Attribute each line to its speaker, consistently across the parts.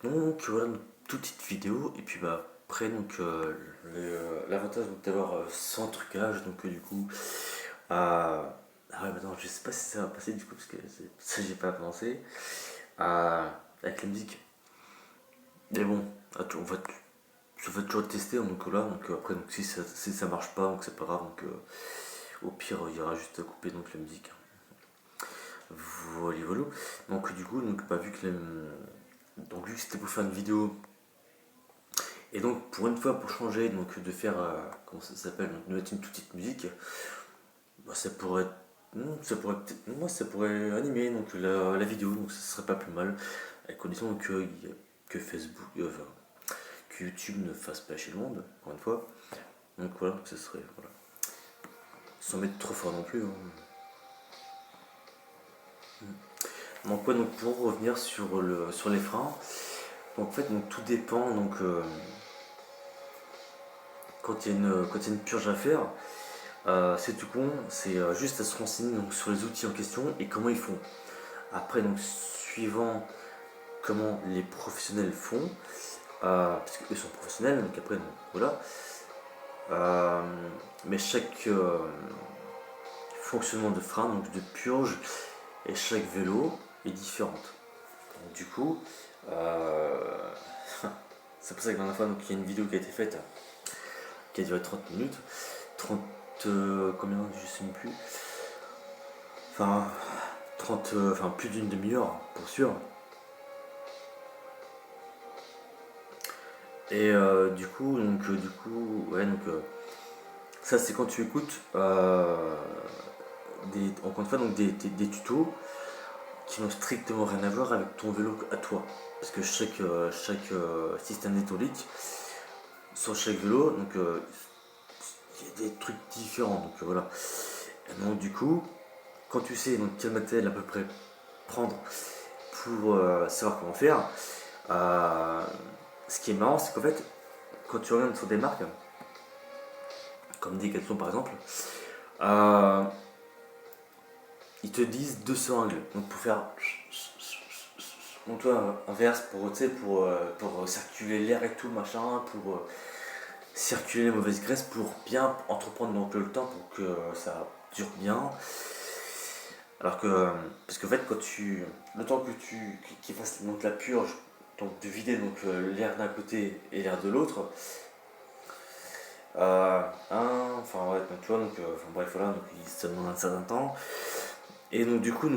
Speaker 1: Donc voilà, une toute petite vidéo, et puis bah après donc l'avantage d'avoir sans trucage, donc du coup ah ouais, bah non, je sais pas si ça va passer du coup parce que ça j'ai pas pensé avec la musique. Mais bon, on va toujours tester, donc là, donc après donc si ça marche pas, donc c'est pas grave, donc au pire il y aura juste à couper donc la musique. Voilà, voilà. Donc du coup, donc, bah, vu que c'était pour faire une vidéo. Et donc pour une fois, pour changer, donc de faire, comment ça s'appelle, donc de mettre une toute petite musique, bah, ça pourrait, moi ça pourrait animer donc la vidéo, donc ça serait pas plus mal, à condition que Facebook, enfin, que YouTube ne fasse pas chez le monde, encore une fois. Donc voilà, donc ça serait, voilà, sans mettre trop fort non plus, hein. Donc ouais, donc pour revenir sur les freins, donc en fait donc tout dépend donc quand il y a une purge à faire. C'est tout con, c'est juste à se renseigner donc, sur les outils en question et comment ils font. Après, donc, suivant comment les professionnels font, parce qu'eux sont professionnels, donc après, donc, voilà. Euh, mais chaque fonctionnement de frein, donc de purge, et chaque vélo est différente. Donc, du coup, euh, c'est pour ça que dans la fois, donc, il y a une vidéo qui a été faite, qui a duré 30 minutes. 30, combien, je sais même plus. Enfin, 30, enfin plus d'une demi-heure, pour sûr. Et du coup, ouais, donc ça c'est quand tu écoutes encore une fois donc des tutos qui n'ont strictement rien à voir avec ton vélo à toi. Parce que chaque système d'électronique sur chaque vélo, donc il y a des trucs différents. Donc voilà. Et donc du coup, quand tu sais donc quel matériel à peu près prendre pour savoir comment faire, euh, ce qui est marrant, c'est qu'en fait, quand tu regardes sur des marques, comme Decathlon par exemple, euh, ils te disent deux seringues. Donc pour faire. Donc toi, inverse pour, pour circuler l'air et tout, machin, pour circuler les mauvaises graisses, pour bien entreprendre donc le temps pour que ça dure bien. Alors que, parce qu'en fait, le temps que qu'il fasse donc la purge, donc de vider donc l'air d'un côté et l'air de l'autre, enfin ouais, donc, tu vois, donc, enfin bref, voilà, donc ça demande un certain temps. Et donc du coup,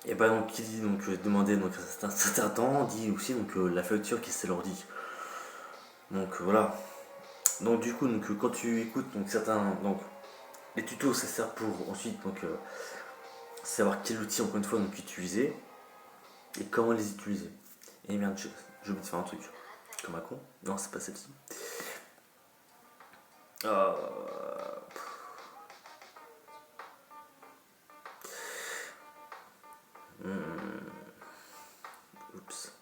Speaker 1: et bah donc qui dit donc demander donc un certain temps, dit aussi donc la facture qui c'est l'ordi. Donc voilà. Donc du coup, donc quand tu écoutes donc certains, donc les tutos, ça sert pour ensuite donc savoir quel outil encore une fois donc utiliser et comment les utiliser. Et merde, j'ai oublié de faire un truc. Comme un con. Non, c'est pas celle-ci. Euh, Oups.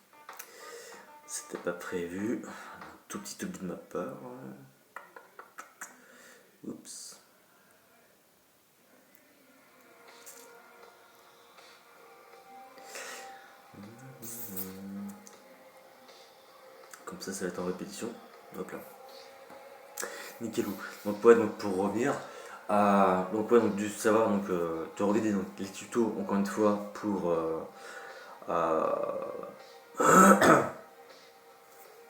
Speaker 1: C'était pas prévu. Tout petit oubli de ma part. Oups. Comme ça va être en répétition. Hop là. Nickelou. Donc ouais, donc pour revenir, donc ouais, donc du savoir donc de regarder donc, les tutos encore une fois pour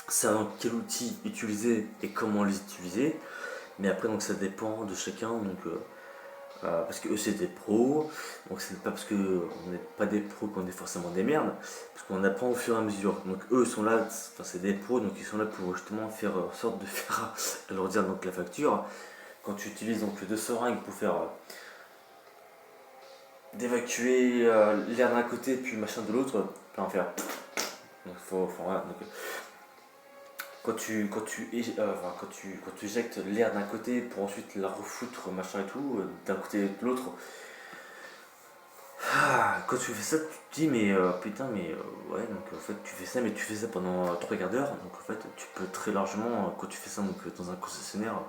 Speaker 1: savoir quel outil utiliser et comment les utiliser. Mais après donc ça dépend de chacun donc parce que eux c'est des pros, donc c'est pas parce que on n'est pas des pros qu'on est forcément des merdes, parce qu'on apprend au fur et à mesure. Donc eux sont là, enfin c'est des pros, donc ils sont là pour justement faire en sorte de faire leur dire donc la facture. Quand tu utilises donc deux seringues pour faire d'évacuer l'air d'un côté puis machin de l'autre, tu en faire. Donc voilà, donc, quand tu éjectes l'air d'un côté pour ensuite la refoutre machin et tout, d'un côté et de l'autre, quand tu fais ça, tu te dis, mais putain, mais ouais, donc en fait, tu fais ça, mais tu fais ça pendant 3 quarts d'heure. Donc en fait, tu peux très largement, quand tu fais ça donc, dans un concessionnaire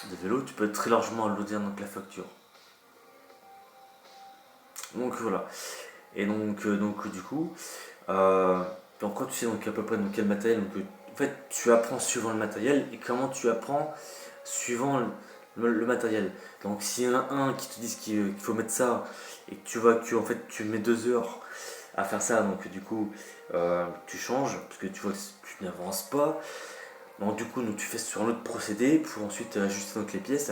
Speaker 1: de vélo, tu peux très largement alourdir donc, la facture. Donc voilà. Et donc du coup, donc quand tu sais donc à peu près donc quel matériel, donc en fait tu apprends suivant le matériel et comment tu apprends suivant le matériel. Donc s'il y en a un qui te dit qu'il faut mettre ça et que tu vois que en fait tu mets 2 heures à faire ça, donc du coup tu changes parce que tu vois que tu n'avances pas. Donc du coup donc, tu fais sur un autre procédé pour ensuite ajuster donc les pièces.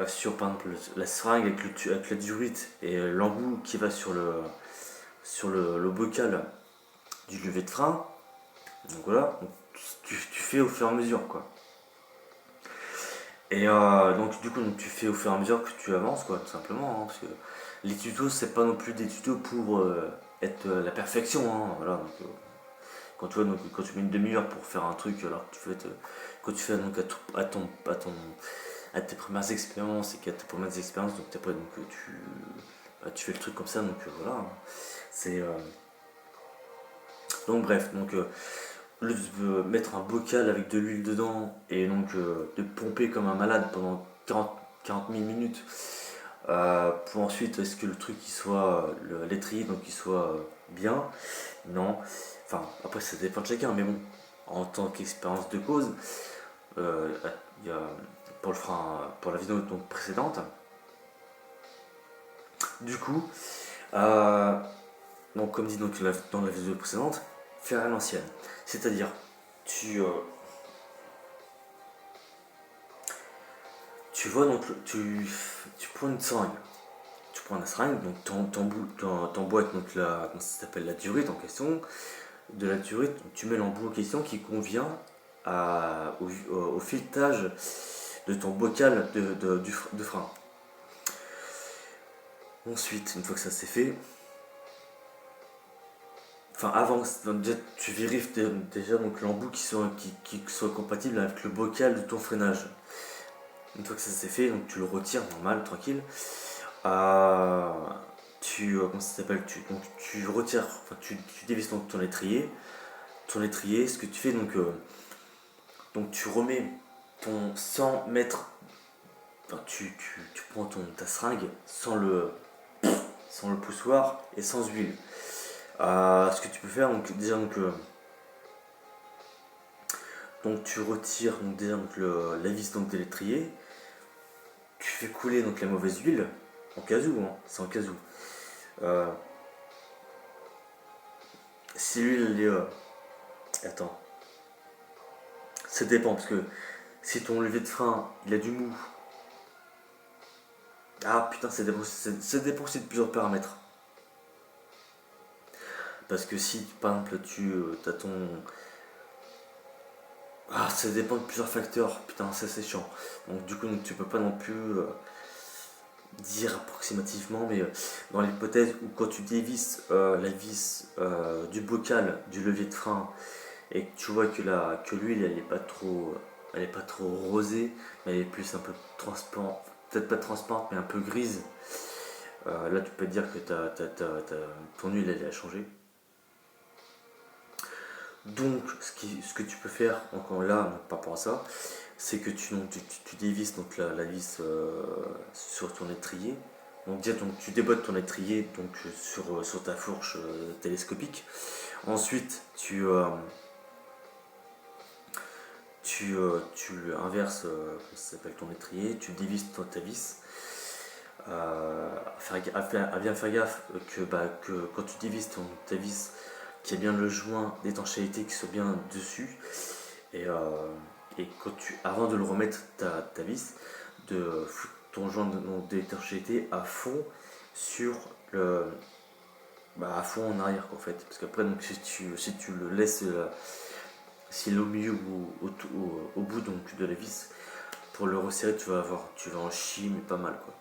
Speaker 1: Sur par exemple la seringue avec la durite et l'embout qui va sur le bocal du lever de frein. Donc voilà, donc, tu fais au fur et à mesure quoi. Et donc du coup donc, tu fais au fur et à mesure que tu avances quoi, tout simplement. Parce que les tutos c'est pas non plus des tutos pour être la perfection. Voilà, donc, quand tu vois donc, quand tu mets une demi-heure pour faire un truc alors que tu fais quand tu fais donc à tes premières expériences et qu'à tes premières expériences donc après donc tu fais le truc comme ça donc voilà. C'est donc bref donc mettre un bocal avec de l'huile dedans et donc de pomper comme un malade pendant 40 000 minutes pour ensuite est-ce que le truc il soit l'étrier donc il soit bien, non, enfin après ça dépend de chacun mais bon en tant qu'expérience de cause euh, il y a, pour la vidéo donc précédente du coup euh, donc comme dit donc dans la vidéo précédente faire à l'ancienne, c'est-à-dire tu tu vois donc tu prends une seringue, tu prends la seringue donc t'emboîtes donc comment ça s'appelle la durite en question, de la durite donc tu mets l'embout en question qui convient au filetage de ton bocal de frein. Ensuite une fois que ça c'est fait, enfin avant donc, déjà, tu vérifies déjà donc l'embout qui soit compatible avec le bocal de ton freinage. Une fois que ça c'est fait donc tu le retires normal tranquille. Euh, comment ça s'appelle, donc, tu retires, enfin, tu dévisses donc ton étrier, ce que tu fais donc tu remets ton 100 mètres, enfin, tu prends ta seringue sans le poussoir et sans huile. Ce que tu peux faire donc déjà donc tu retires donc déjà donc la vis donc de l'étrier, tu fais couler donc la mauvaise huile en cas où, c'est en cas où. Euh, si l'huile attends, ça dépend parce que si ton levier de frein il a du mou, ah putain, ça dépend aussi de plusieurs paramètres. Parce que si par exemple tu as ton. Ah, ça dépend de plusieurs facteurs, putain, ça c'est chiant. Donc du coup, donc, tu peux pas non plus dire approximativement, mais dans l'hypothèse où quand tu dévisses la vis du bocal du levier de frein et que tu vois que l'huile elle est pas trop rosée, mais elle est plus un peu transparente, peut-être pas transparente, mais un peu grise. Là, tu peux te dire que ton huile elle a changé. Donc, ce que tu peux faire encore là, donc, par rapport à ça, c'est que tu dévisses donc, la vis sur ton étrier. Donc, déjà, donc, tu débottes ton étrier donc, sur ta fourche télescopique. Ensuite, tu inverses comment ça s'appelle, ton étrier, tu dévisses ta vis. À bien faire gaffe que quand tu dévisses ta vis, qu'il y a bien le joint d'étanchéité qui soit bien dessus. Et, avant de le remettre ta vis, de foutre ton joint d'étanchéité à fond sur à fond en arrière quoi, en fait. Parce qu'après donc si tu le laisses s'il est au milieu ou au bout donc de la vis, pour le resserrer tu vas en chier mais pas mal quoi.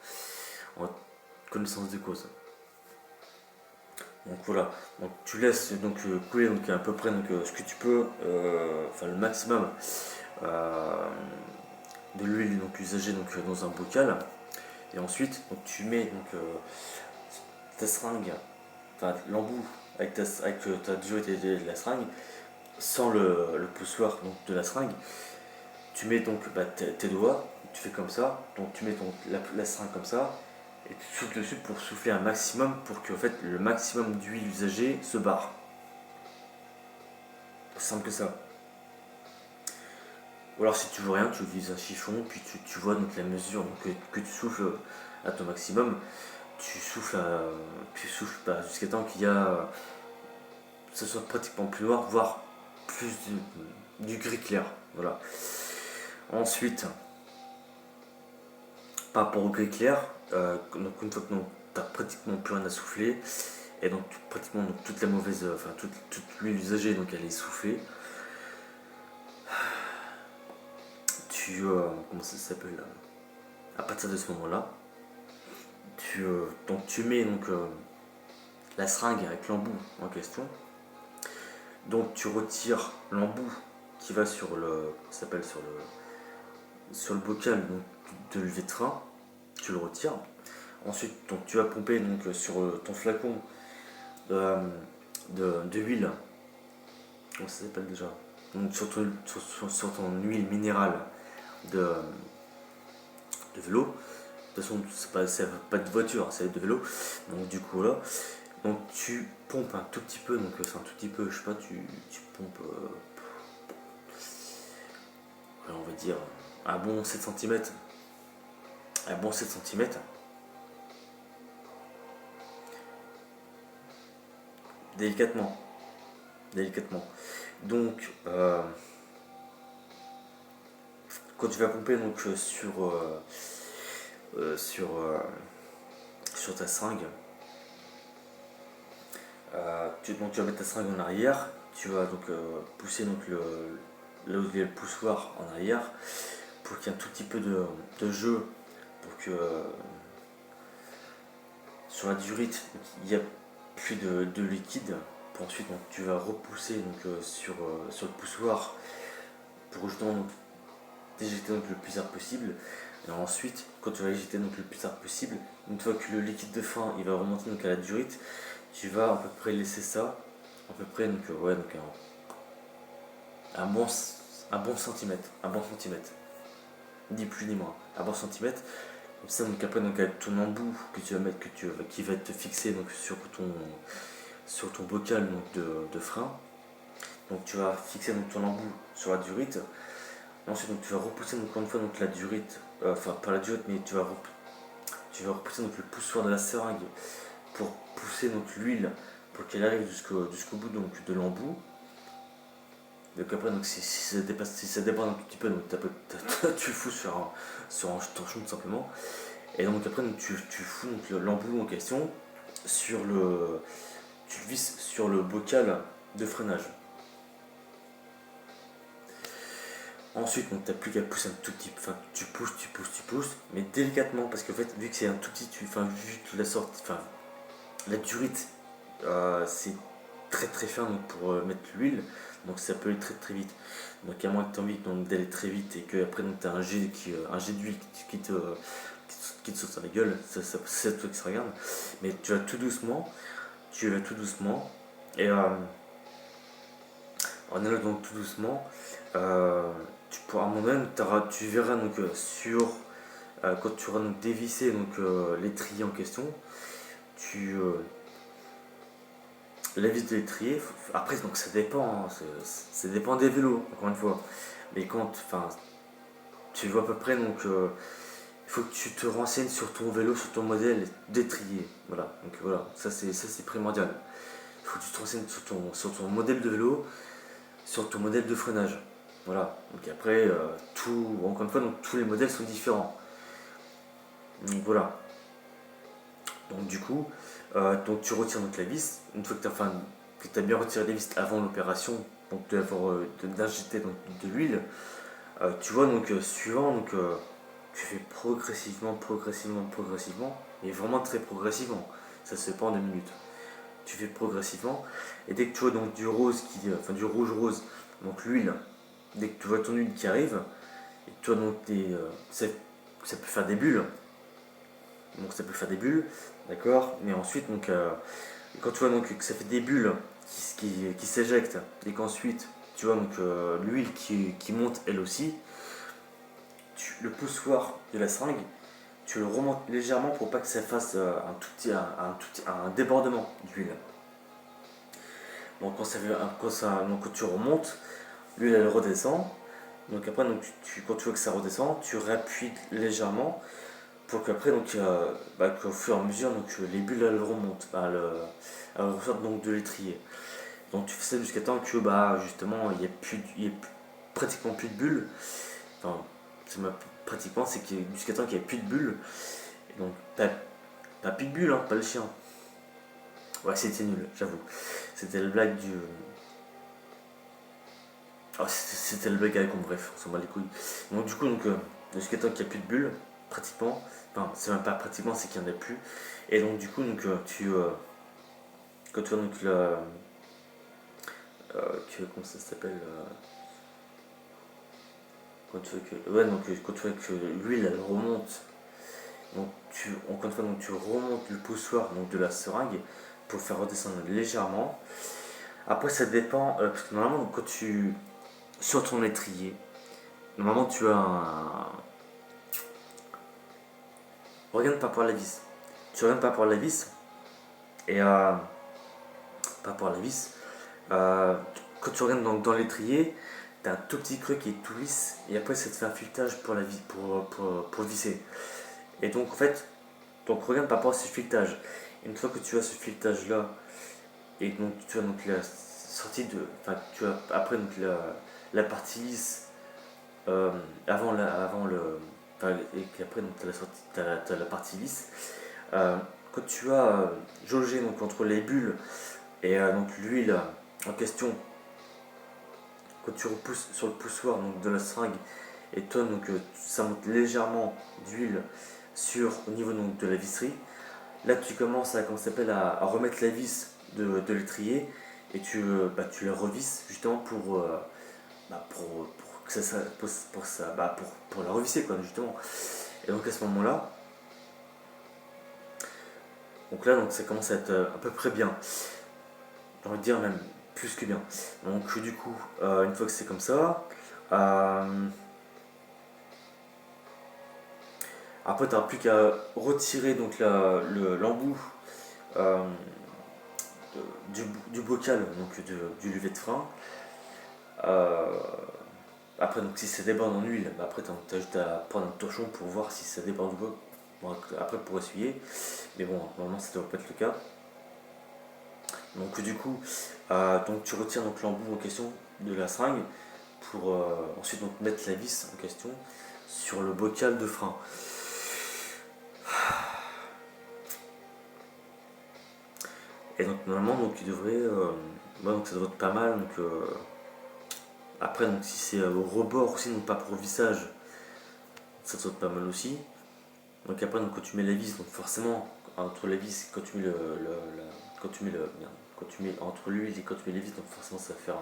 Speaker 1: En connaissance de cause. Donc voilà, donc tu laisses donc couler donc à peu près donc, ce que tu peux, enfin le maximum de l'huile donc usagée donc dans un bocal. Et ensuite donc tu mets donc ta seringue, enfin l'embout avec ta durite de la seringue, sans le poussoir donc, de la seringue. Tu mets donc tes doigts, tu fais comme ça, donc tu mets la seringue comme ça, et tu souffles dessus pour souffler un maximum pour que en fait, le maximum d'huile usagée se barre. C'est simple que ça. Ou alors si tu veux rien, tu utilises un chiffon, puis tu vois donc la mesure donc, que tu souffles à ton maximum. Tu souffles jusqu'à temps qu'il y a, ce soit pratiquement plus noir, voire plus du gris clair. Voilà. Ensuite, par rapport au gris clair, donc une fois que tu n'as pratiquement plus rien à souffler, et donc pratiquement donc, toute la mauvaise, enfin toute l'huile usagée, donc elle est soufflée. Comment ça s'appelle, à partir de ce moment-là, tu mets donc la seringue avec l'embout en question. Donc tu retires l'embout qui va sur le bocal donc, de levée de frein, tu le retires. Ensuite donc, tu vas pomper donc, sur ton flacon de huile, comment ça s'appelle déjà, donc, sur ton huile minérale de vélo. De toute façon, c'est pas de voiture, c'est de vélo. Donc du coup là, donc tu pompes un tout petit peu, donc c'est un tout petit peu, je sais pas, tu pompes, on va dire, un bon 7 cm. Un bon 7 cm. Délicatement. Délicatement. Donc, quand tu vas pomper donc, sur ta seringue, donc, tu vas mettre ta seringue en arrière, tu vas donc pousser donc, là où il y a le poussoir en arrière pour qu'il y ait un tout petit peu de jeu pour que sur la durite il n'y a plus de liquide. Pour ensuite donc, tu vas repousser donc, sur le poussoir pour justement donc, d'éjecter donc, le plus tard possible. Et ensuite, quand tu vas éjecter donc, le plus tard possible, une fois que le liquide de frein il va remonter donc, à la durite, tu vas à peu près laisser ça, à peu près donc, ouais, donc un bon centimètre, ni plus ni moins, un bon centimètre. Comme ça, donc après donc, avec ton embout que tu vas mettre, qui va te fixer donc, sur ton bocal donc, de frein. Donc tu vas fixer donc, ton embout sur la durite. Ensuite, donc, tu vas repousser donc, encore une fois donc, la durite, enfin pas la durite, mais tu vas repousser donc, le poussoir de la seringue pour pousser donc l'huile pour qu'elle arrive jusqu'au bout donc, de l'embout. Donc après, donc, si ça dépasse un tout petit peu, donc, tu le fous sur un torchon tout simplement. Et donc après, donc, tu fous l'embout en question tu le visses sur le bocal de freinage. Ensuite, tu n'as plus qu'à pousser un tout petit peu, enfin tu pousses, mais délicatement, parce qu'en fait, vu que c'est un tout petit, vu que la durite, c'est très très fin donc, pour mettre l'huile, donc ça peut aller très très vite. Donc à moins que tu aies envie d'aller très vite et que après tu as un jet d'huile qui te saute sur la gueule, c'est toi qui se regarde. Mais tu vas tout doucement, et en allant donc tout doucement, tu pourras, à un moment donné, tu verras donc quand tu auras donc dévissé donc l'étrier en question, la vis de l'étrier, après donc ça dépend, hein, ça dépend des vélos encore une fois, mais tu vois à peu près donc il faut que tu te renseignes sur ton vélo, sur ton modèle d'étrier, voilà, donc voilà, ça c'est primordial. Il faut que tu te renseignes sur ton modèle de vélo, sur ton modèle de freinage. Voilà. Donc après, encore une fois, donc, tous les modèles sont différents. Donc voilà. Donc du coup, donc, tu retires donc, la vis. Une fois que tu as bien retiré la vis avant l'opération, donc d'injecter de l'huile, tu vois donc suivant, donc tu fais progressivement, et vraiment très progressivement. Ça se fait pas en 2 minutes. Tu fais progressivement, et dès que tu vois donc du rouge rose, donc l'huile, dès que tu vois ton huile qui arrive, et tu vois donc ça peut faire des bulles, d'accord, mais ensuite donc quand tu vois donc que ça fait des bulles qui s'éjectent, et qu'ensuite tu vois donc l'huile qui monte elle aussi, le poussoir de la seringue tu le remontes légèrement pour pas que ça fasse un débordement d'huile. Donc quand tu remontes, l'huile elle redescend. Donc après, quand tu vois que ça redescend, tu réappuies légèrement pour qu'après, qu'au fur et à mesure, les bulles elles remontent, elles ressortent donc de l'étrier. Donc tu fais ça jusqu'à temps que justement il y ait pratiquement plus de bulles. Enfin, pratiquement, c'est jusqu'à temps qu'il n'y ait plus de bulles. Et donc t'as plus de bulles, hein, pas le chien. Ouais, c'était nul, j'avoue. C'était le blague du. Oh, c'était le blague avec bref, on s'en bat les couilles. Donc du coup, jusqu'à temps qu'il n'y a plus de bulles, pratiquement. Enfin, c'est même pas pratiquement, c'est qu'il n'y en a plus. Et donc du coup, quand tu vois comment ça s'appelle quand tu quand tu vois que l'huile elle remonte, encore une fois, tu remontes le poussoir donc de la seringue pour faire redescendre légèrement. Après, ça dépend, parce que normalement, sur ton étrier, normalement tu as un. Regarde pas pour la vis. Tu regardes pas pour la vis, et pas pour la vis, quand tu regardes dans l'étrier, t'as un tout petit creux qui est tout lisse, et après ça te fait un filetage pour visser. Et donc en fait, regarde par rapport à ce filetage. Une fois que tu as ce filetage là, et donc tu as la sortie de. Enfin, tu as après la partie lisse avant le. Enfin, et qu'après tu as la sortie, t'as la partie lisse. Quand tu as jaugé donc, entre les bulles et l'huile en question, quand tu repousses sur le poussoir donc, de la seringue, et toi ça monte légèrement d'huile au niveau donc, de la visserie. Là tu commences à remettre la vis de l'étrier, et tu la revisses justement pour que pour la revisser quoi justement. Et donc à ce moment là, ça commence à être à peu près bien, j'ai envie de dire même plus que bien. Donc du coup une fois que c'est comme ça, après tu n'auras plus qu'à retirer donc l'embout euh, du bocal donc du levier de frein. Euh, Après, donc, si ça déborde en huile, après tu as juste à prendre un torchon pour voir si ça déborde ou pas. Bon, après, pour essuyer, mais bon, normalement ça ne doit pas être le cas. Donc, du coup, tu retires l'embout en question de la seringue pour ensuite mettre la vis en question sur le bocal de frein. Et donc, normalement, il devrait. Donc, ça devrait être pas mal. Après, si c'est au rebord aussi, donc pas pour vissage, ça saute pas mal aussi. Donc après, quand tu mets la vis, donc forcément, entre la vis, quand tu mets quand tu mets entre l'huile et quand tu mets les vis, donc forcément ça va faire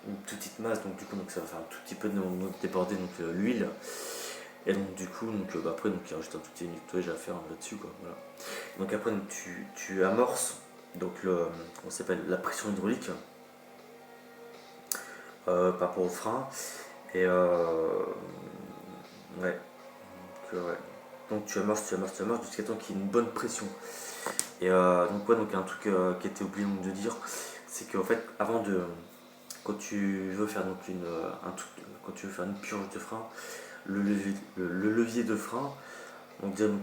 Speaker 1: une petite masse, donc du coup ça va faire un tout petit peu déborder l'huile. Et donc du coup, après il y a juste un tout petit nettoyage à faire là-dessus quoi. Voilà. Donc après tu amorces on s'appelle la pression hydraulique par rapport au frein. Et ouais. Ouais. Donc tu amorces jusqu'à temps qu'il y ait une bonne pression. Et un truc qui était oublié de dire, c'est qu'en fait, quand tu veux faire quand tu veux faire une purge de frein, le levier de frein,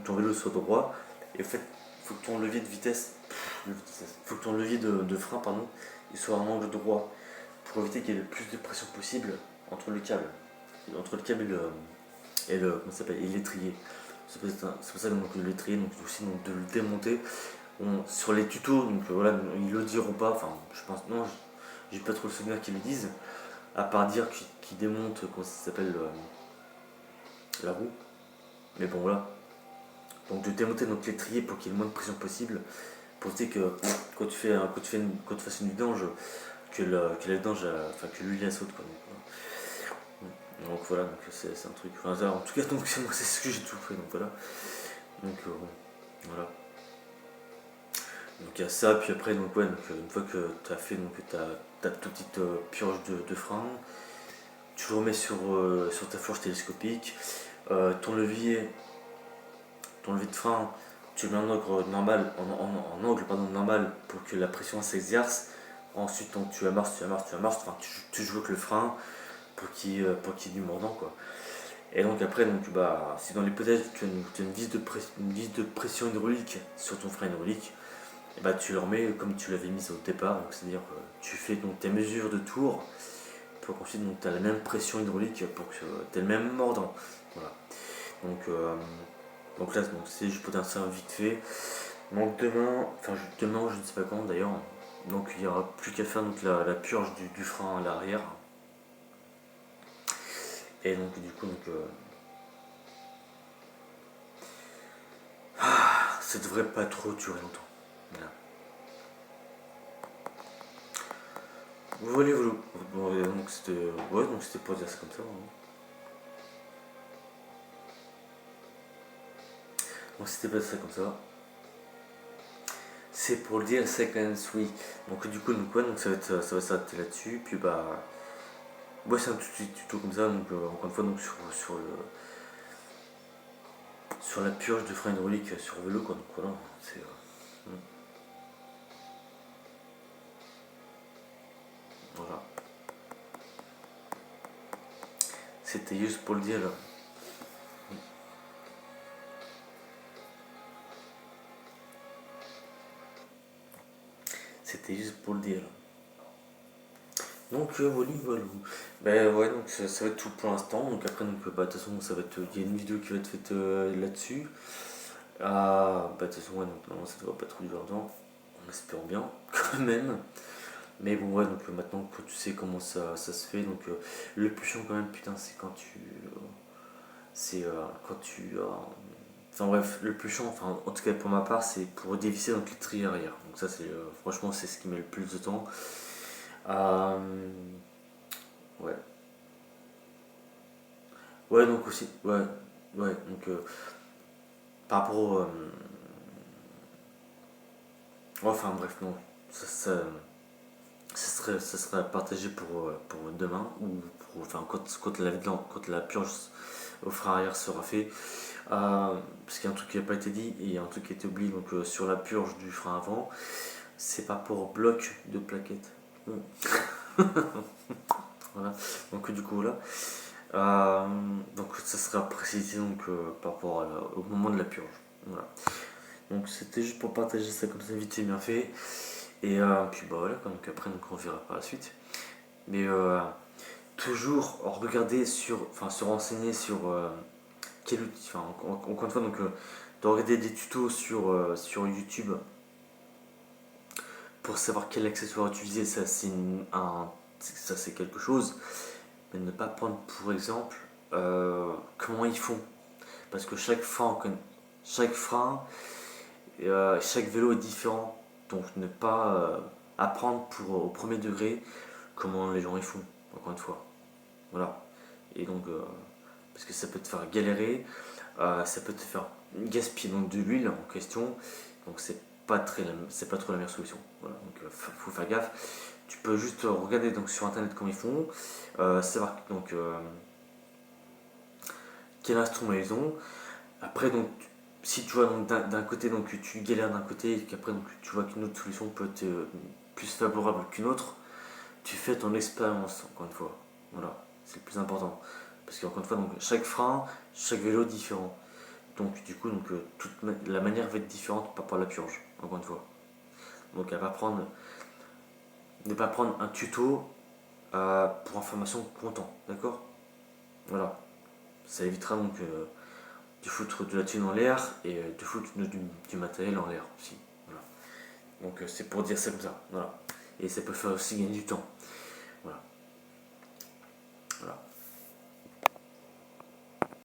Speaker 1: ton vélo soit droit, et en fait, faut que ton levier de vitesse, faut que ton levier de frein, pardon, il soit à un angle droit, pour éviter qu'il y ait le plus de pression possible entre le câble, et l'étrier. C'est pour ça que le l'étrier, aussi de le démonter. Sur les tutos, ils le diront pas, enfin je pense, non, j'ai pas trop le souvenir qu'ils le disent, à part dire qu'ils démontent, comment ça s'appelle, la roue. Mais bon voilà. Donc de démonter l'étrier pour qu'il y ait le moins de pression possible, pour éviter que quand tu fasses une vidange, que la vidange, que l'huile saute quoi. Donc voilà, c'est un truc. En tout cas, moi c'est ce que j'ai tout fait, donc voilà. Voilà. Donc il y a ça, puis après, une fois que tu as fait ta petite purge de frein, tu le remets sur ta fourche télescopique. Ton levier, ton levier de frein, tu le mets en angle normal, en angle pardon, normal pour que la pression s'exerce. Ensuite, donc, tu amorces, enfin, tu joues avec le frein pour qu'il y ait du mordant, quoi. Et donc après, donc, bah, si dans l'hypothèse tu as une vis de pression hydraulique sur ton frein hydraulique, et bah, tu le remets comme tu l'avais mis au départ, c'est-à-dire que tu fais donc tes mesures de tour pour qu'ensuite tu as la même pression hydraulique pour que tu aies le même mordant. Voilà. Donc, donc là, c'est juste pour t'insérer vite fait. Donc demain, je ne sais pas quand d'ailleurs, donc il n'y aura plus qu'à faire donc, la purge du frein à l'arrière. Et donc du coup, ça devrait pas trop durer longtemps. Voilà. Voilà, voilà. Bon, donc c'était pour dire ça comme ça. Hein. Donc c'était pas ça comme ça. C'est pour le dire second oui. Donc du coup donc ça va s'arrêter là-dessus. Puis bah moi c'est un petit tuto comme ça, donc encore une fois donc sur la purge de frein hydraulique sur vélo quoi. Donc voilà, c'est voilà. C'était juste pour le dire là. C'était juste pour le dire. Donc voilà. Ben ouais, donc ça va être tout pour l'instant. Donc après, donc, bah, de toute façon, ça va être, il y a une vidéo qui va être faite là-dessus. Ah, bah de toute façon, ouais, donc normalement ça devrait pas trop durer longtemps. On espère bien, quand même. Mais bon, ouais, donc maintenant que tu sais comment ça se fait, donc le plus chiant quand même, putain, c'est quand tu. C'est quand tu. Enfin bref, le plus chiant, enfin en tout cas pour ma part, c'est pour dévisser donc les trilles arrière. Donc ça, c'est franchement, c'est ce qui met le plus de temps. Euh, ouais. Ouais, donc aussi, ouais, donc par rapport au. Ouais, enfin bref, non, ça serait partagé pour demain, ou pour, enfin, quand la purge au frein arrière sera fait. Parce qu'il y a un truc qui n'a pas été dit, et il y a un truc qui a été oublié, donc sur la purge du frein avant, c'est pas pour bloc de plaquettes. Voilà, donc du coup là. Donc ça sera précisé donc, par rapport au moment de la purge. Voilà. Donc c'était juste pour partager ça comme ça vite fait bien fait. Et puis bah voilà, donc après donc, on verra par la suite. Mais toujours regarder enfin se renseigner sur quel outil, enfin encore une fois donc de regarder des tutos sur YouTube pour savoir quel accessoire utiliser, ça c'est quelque chose. Mais ne pas prendre pour exemple comment ils font. Parce que chaque frein, chaque vélo est différent. Donc ne pas apprendre au premier degré comment les gens y font, encore une fois. Voilà. Et donc, parce que ça peut te faire galérer, ça peut te faire gaspiller donc de l'huile en question. Donc c'est pas trop la meilleure solution. Voilà. Donc faut faire gaffe. Tu peux juste regarder donc sur internet comment ils font, savoir donc quel instrument ils ont. Après donc si tu vois donc d'un côté donc tu galères d'un côté et qu'après donc tu vois qu'une autre solution peut être plus favorable qu'une autre, tu fais ton expérience encore une fois. Voilà, c'est le plus important. Parce qu'encore une fois donc chaque frein, chaque vélo est différent. Donc du coup donc la manière va être différente par rapport à la purge, encore une fois. Donc ne pas prendre un tuto pour information content, d'accord. Voilà, ça évitera donc de foutre de la thune en l'air et de foutre du matériel en l'air aussi. Voilà. Donc c'est pour dire ça comme ça. Voilà. Et ça peut faire aussi gagner du temps. Voilà. Voilà.